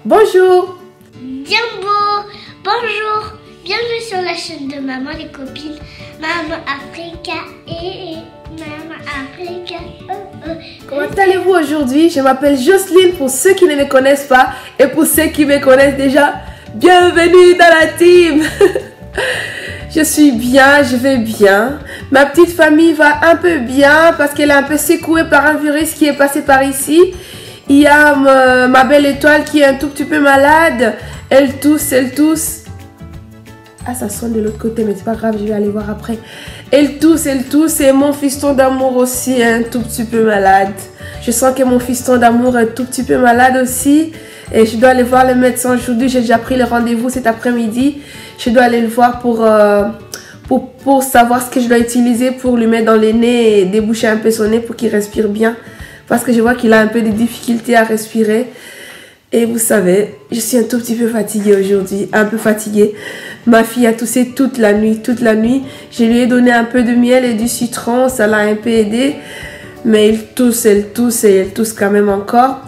Bonjour. Jumbo, bonjour. Bienvenue sur la chaîne de Maman les copines. Maman Africa et Maman Africa. Comment allez-vous aujourd'hui? Je m'appelle Jocelyne pour ceux qui ne me connaissent pas et pour ceux qui me connaissent déjà. Bienvenue dans la team. Je suis bien, je vais bien. Ma petite famille va un peu bien parce qu'elle est un peu secouée par un virus qui est passé par ici. Il y a ma belle étoile qui est un tout petit peu malade. Elle tousse, elle tousse. Ah, ça sonne de l'autre côté, mais c'est pas grave, je vais aller voir après. Elle tousse, et mon fiston d'amour aussi est un tout petit peu malade. Je sens que mon fiston d'amour est un tout petit peu malade aussi. Et je dois aller voir le médecin aujourd'hui. J'ai déjà pris le rendez-vous cet après-midi. Je dois aller le voir pour savoir ce que je dois utiliser pour lui mettre dans le nez et déboucher un peu son nez pour qu'il respire bien. Parce que je vois qu'il a un peu de difficultés à respirer. Et vous savez, je suis un tout petit peu fatiguée aujourd'hui, un peu fatiguée. Ma fille a toussé toute la nuit, Je lui ai donné un peu de miel et du citron, ça l'a un peu aidé. Mais elle tousse et elle tousse quand même encore.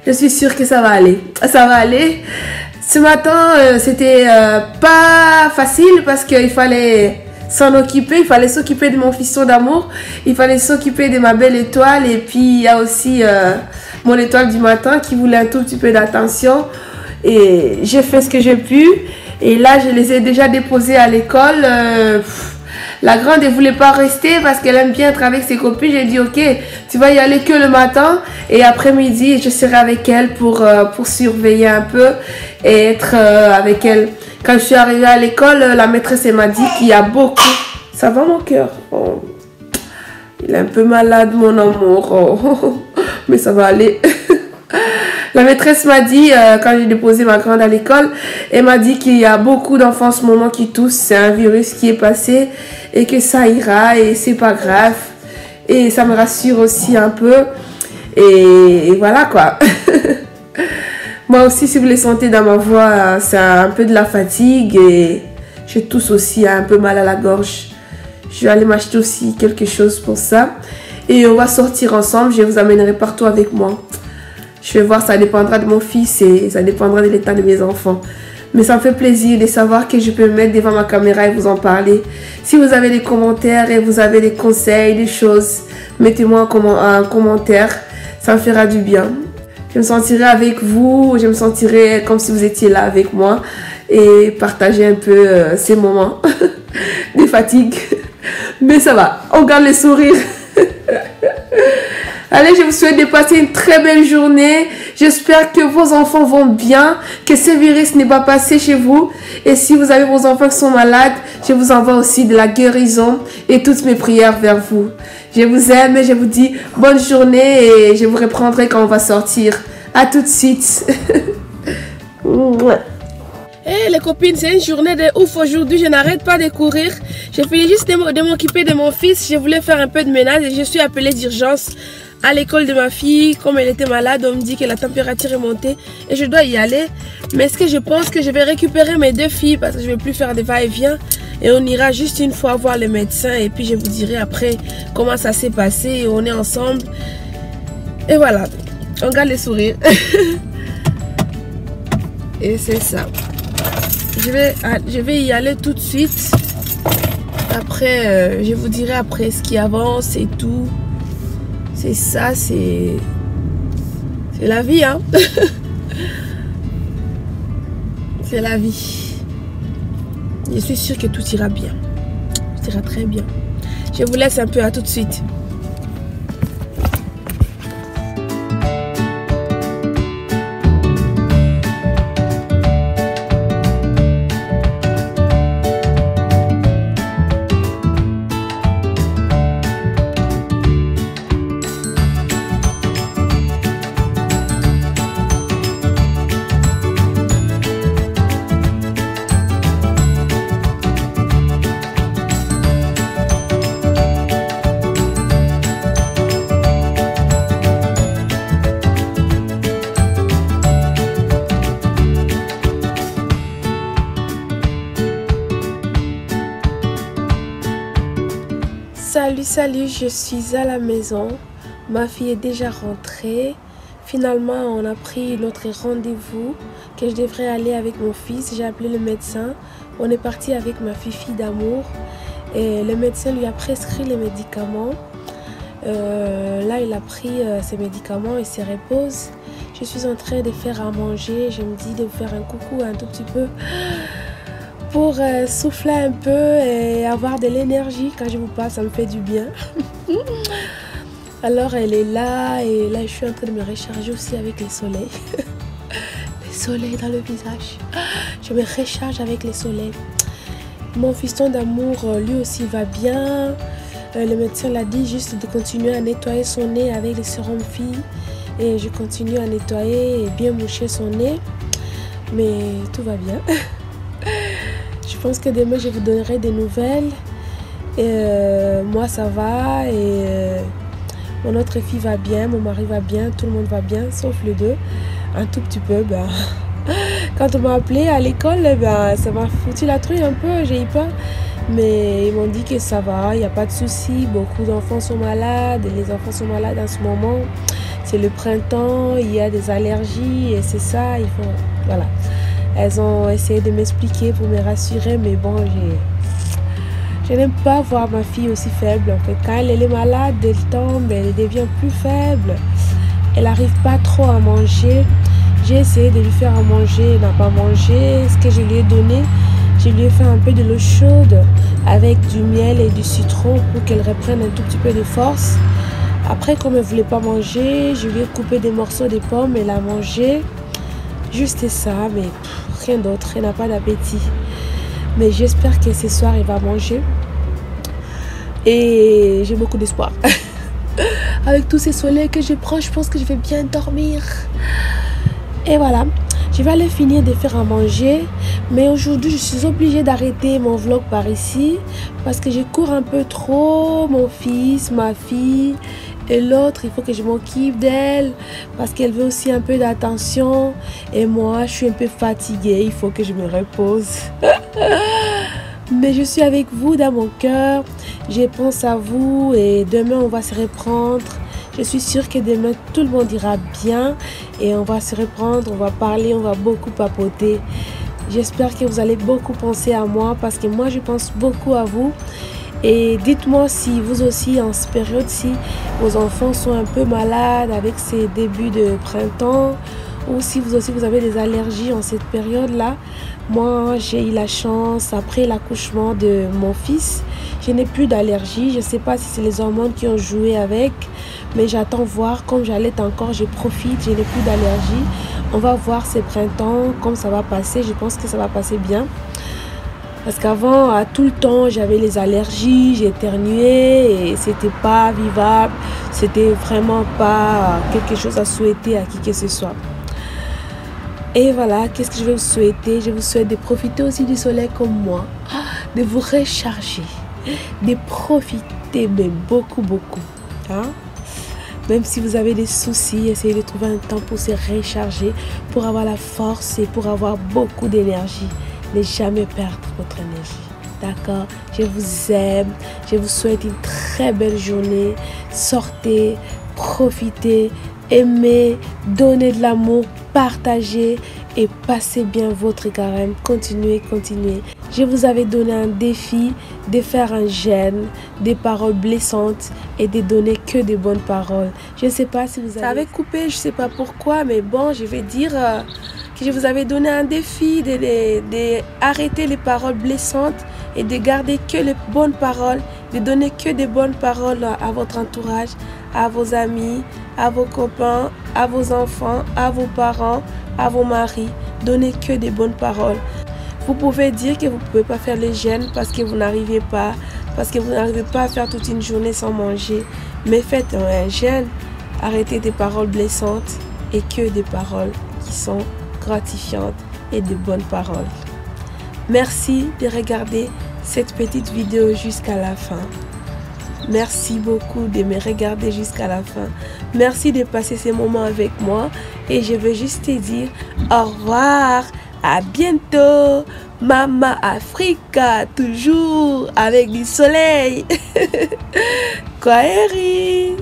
Je suis sûre que ça va aller. Ça va aller. Ce matin, c'était pas facile parce qu'il fallait s'en occuper. Il fallait s'occuper de mon fiston d'amour. Il fallait s'occuper de ma belle étoile. Et puis, il y a aussi mon étoile du matin qui voulait un tout petit peu d'attention. Et j'ai fait ce que j'ai pu. Et là, je les ai déjà déposés à l'école. La grande ne voulait pas rester parce qu'elle aime bien être avec ses copines. J'ai dit, ok, tu vas y aller que le matin. Et après-midi, je serai avec elle pour surveiller un peu et être avec elle. Quand je suis arrivée à l'école, la maîtresse m'a dit qu'il y a beaucoup... Ça va mon cœur? Oh. Il est un peu malade, mon amour. Oh. Mais ça va aller. La maîtresse m'a dit, quand j'ai déposé ma grande à l'école, elle m'a dit qu'il y a beaucoup d'enfants en ce moment qui toussent. C'est un virus qui est passé et que ça ira et c'est pas grave. Et ça me rassure aussi un peu. Et voilà quoi. Moi aussi, si vous le sentez dans ma voix, c'est un peu de la fatigue et je tousse aussi, un peu mal à la gorge. Je vais aller m'acheter aussi quelque chose pour ça. Et on va sortir ensemble, je vous amènerai partout avec moi. Je vais voir, ça dépendra de mon fils et ça dépendra de l'état de mes enfants. Mais ça me fait plaisir de savoir que je peux me mettre devant ma caméra et vous en parler. Si vous avez des commentaires et vous avez des conseils, des choses, mettez-moi un commentaire. Ça me fera du bien. Je me sentirai avec vous, je me sentirai comme si vous étiez là avec moi et partager un peu ces moments de fatigue. Mais ça va, on garde le sourire. Allez, je vous souhaite de passer une très belle journée. J'espère que vos enfants vont bien, que ce virus n'est pas passé chez vous. Et si vous avez vos enfants qui sont malades, je vous envoie aussi de la guérison et toutes mes prières vers vous. Je vous aime et je vous dis bonne journée et je vous reprendrai quand on va sortir. À tout de suite. Hey les copines, c'est une journée de ouf aujourd'hui, je n'arrête pas de courir. J'ai fini juste de m'occuper de mon fils, je voulais faire un peu de ménage et je suis appelée d'urgence à l'école de ma fille. Comme elle était malade, on me dit que la température est montée et je dois y aller. Mais est-ce que je pense que je vais récupérer mes deux filles parce que je ne vais plus faire des va-et-vient et on ira juste une fois voir le médecin et puis je vous dirai après comment ça s'est passé. On est ensemble et voilà, on garde le sourire. Et c'est ça. Je vais y aller tout de suite. Après, je vous dirai après ce qui avance et tout. C'est ça, c'est la vie, hein. C'est la vie. Je suis sûre que tout ira bien. Tout ira très bien. Je vous laisse un peu, à tout de suite. Salut, je suis à la maison. Ma fille est déjà rentrée. Finalement, on a pris notre rendez-vous que je devrais aller avec mon fils. J'ai appelé le médecin. On est parti avec ma fille d'amour. Et le médecin lui a prescrit les médicaments. Là, il a pris ses médicaments et se repose. Je suis en train de faire à manger. Je me dis de faire un coucou un tout petit peu pour souffler un peu et avoir de l'énergie. Quand je vous parle, ça me fait du bien. Alors elle est là et là je suis en train de me recharger aussi avec les soleils. Les soleils dans le visage. Je me recharge avec les soleils. Mon fiston d'amour lui aussi va bien. Le médecin l'a dit juste de continuer à nettoyer son nez avec les sérums filles. Et je continue à nettoyer et bien moucher son nez. Mais tout va bien. Je pense que demain je vous donnerai des nouvelles. Et moi ça va et mon autre fille va bien, mon mari va bien, tout le monde va bien, sauf les deux. Un tout petit peu, quand on m'a appelé à l'école, ça m'a foutu la trouille un peu, j'ai eu peur. Mais ils m'ont dit que ça va, il n'y a pas de souci. Beaucoup d'enfants sont malades, les enfants sont malades en ce moment. C'est le printemps, il y a des allergies et c'est ça, il faut... Voilà. Elles ont essayé de m'expliquer pour me rassurer, mais bon, je n'aime pas voir ma fille aussi faible. En fait, quand elle est malade, elle tombe, elle devient plus faible. Elle n'arrive pas trop à manger. J'ai essayé de lui faire à manger, elle n'a pas mangé. Ce que je lui ai donné, je lui ai fait un peu de l'eau chaude avec du miel et du citron pour qu'elle reprenne un tout petit peu de force. Après, comme elle ne voulait pas manger, je lui ai coupé des morceaux de pommes, elle a mangé. Juste ça, mais rien d'autre, elle n'a pas d'appétit. Mais j'espère que ce soir, il va manger. Et j'ai beaucoup d'espoir. Avec tous ces soleils que je prends, je pense que je vais bien dormir. Et voilà. Je vais aller finir de faire à manger. Mais aujourd'hui, je suis obligée d'arrêter mon vlog par ici. Parce que je cours un peu trop. Mon fils, ma fille et l'autre, il faut que je m'occupe d'elle. Parce qu'elle veut aussi un peu d'attention. Et moi, je suis un peu fatiguée. Il faut que je me repose. Mais je suis avec vous dans mon cœur. Je pense à vous et demain on va se reprendre. Je suis sûre que demain tout le monde ira bien et on va se reprendre, on va parler, on va beaucoup papoter. J'espère que vous allez beaucoup penser à moi parce que moi je pense beaucoup à vous. Et dites-moi si vous aussi en cette période-ci, vos enfants sont un peu malades avec ces débuts de printemps ou si vous aussi vous avez des allergies en cette période-là. Moi, j'ai eu la chance, après l'accouchement de mon fils, je n'ai plus d'allergie. Je ne sais pas si c'est les hormones qui ont joué avec, mais j'attends voir. Comme j'allaite encore, je profite, je n'ai plus d'allergie. On va voir ce printemps, comme ça va passer. Je pense que ça va passer bien. Parce qu'avant, à tout le temps, j'avais les allergies, j'éternuais et c'était pas vivable. C'était vraiment pas quelque chose à souhaiter à qui que ce soit. Et voilà, qu'est-ce que je vais vous souhaiter? Je vous souhaite de profiter aussi du soleil comme moi, de vous recharger, de profiter, mais beaucoup. Hein? Même si vous avez des soucis, essayez de trouver un temps pour se recharger, pour avoir la force et pour avoir beaucoup d'énergie. Ne jamais perdre votre énergie. D'accord? Je vous aime, je vous souhaite une très belle journée. Sortez, profitez, aimez, donnez de l'amour, partagez et passez bien votre carême. Continuez. Je vous avais donné un défi de faire un jeûne, des paroles blessantes et de donner que des bonnes paroles. Je ne sais pas si vous avez... Ça avait coupé, je ne sais pas pourquoi, mais bon, je vais dire que je vous avais donné un défi d'arrêter les paroles blessantes et de garder que les bonnes paroles, de donner que des bonnes paroles à votre entourage, à vos amis, à vos copains, à vos enfants, à vos parents, à vos maris. Donnez que des bonnes paroles. Vous pouvez dire que vous ne pouvez pas faire le jeûne parce que vous n'arrivez pas, parce que vous n'arrivez pas à faire toute une journée sans manger. Mais faites un jeûne, arrêtez des paroles blessantes et que des paroles qui sont gratifiantes et de bonnes paroles. Merci de regarder cette petite vidéo jusqu'à la fin. Merci beaucoup de me regarder jusqu'à la fin. Merci de passer ces moments avec moi. Et je veux juste te dire au revoir. À bientôt. Mama Africa, toujours avec du soleil. Kwaheri.